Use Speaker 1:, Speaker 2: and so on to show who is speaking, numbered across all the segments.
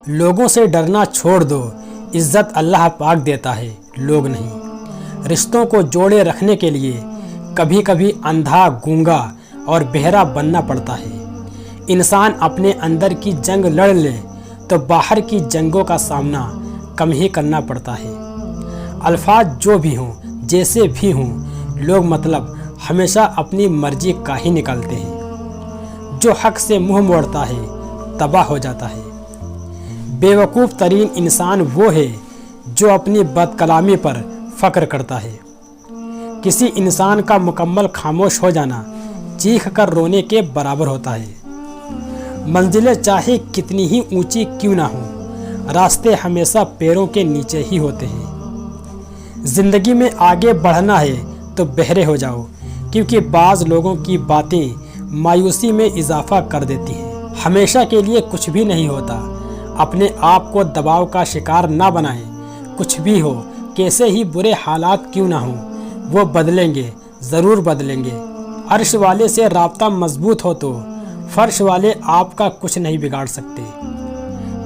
Speaker 1: لوگوں سے ڈرنا چھوڑ دو، عزت اللہ پاک دیتا ہے، لوگ نہیں۔ رشتوں کو جوڑے رکھنے کے لیے کبھی کبھی اندھا، گونگا اور بہرا بننا پڑتا ہے۔ انسان اپنے اندر کی جنگ لڑ لے تو باہر کی جنگوں کا سامنا کم ہی کرنا پڑتا ہے۔ الفاظ جو بھی ہوں، جیسے بھی ہوں، لوگ مطلب ہمیشہ اپنی مرضی کا ہی نکالتے ہیں۔ جو حق سے منہ موڑتا ہے تباہ ہو جاتا ہے۔ بے وقوف ترین انسان وہ ہے جو اپنی بد کلامی پر فخر کرتا ہے۔ کسی انسان کا مکمل خاموش ہو جانا چیخ کر رونے کے برابر ہوتا ہے۔ منزلیں چاہے کتنی ہی اونچی کیوں نہ ہوں، راستے ہمیشہ پیروں کے نیچے ہی ہوتے ہیں۔ زندگی میں آگے بڑھنا ہے تو بہرے ہو جاؤ، کیونکہ بعض لوگوں کی باتیں مایوسی میں اضافہ کر دیتی ہیں۔ ہمیشہ کے لیے کچھ بھی نہیں ہوتا۔ اپنے آپ کو دباؤ کا شکار نہ بنائیں۔ کچھ بھی ہو، کیسے ہی برے حالات کیوں نہ ہوں، وہ بدلیں گے، ضرور بدلیں گے۔ عرش والے سے رابطہ مضبوط ہو تو فرش والے آپ کا کچھ نہیں بگاڑ سکتے۔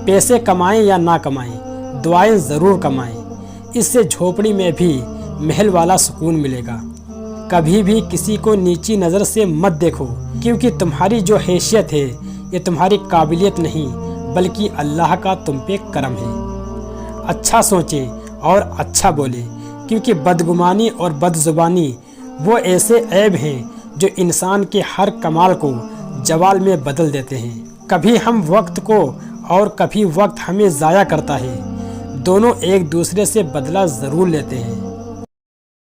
Speaker 1: پیسے کمائیں یا نہ کمائیں، دعائیں ضرور کمائیں، اس سے جھوپڑی میں بھی محل والا سکون ملے گا۔ کبھی بھی کسی کو نیچی نظر سے مت دیکھو، کیونکہ تمہاری جو حیثیت ہے یہ تمہاری قابلیت نہیں بلکہ اللہ کا تم پہ کرم ہے۔ اچھا سوچیں اور اچھا بولیں، کیونکہ بدگمانی اور بد زبانی وہ ایسے عیب ہیں جو انسان کے ہر کمال کو زوال میں بدل دیتے ہیں۔ کبھی ہم وقت کو اور کبھی وقت ہمیں ضائع کرتا ہے، دونوں ایک دوسرے سے بدلہ ضرور لیتے ہیں۔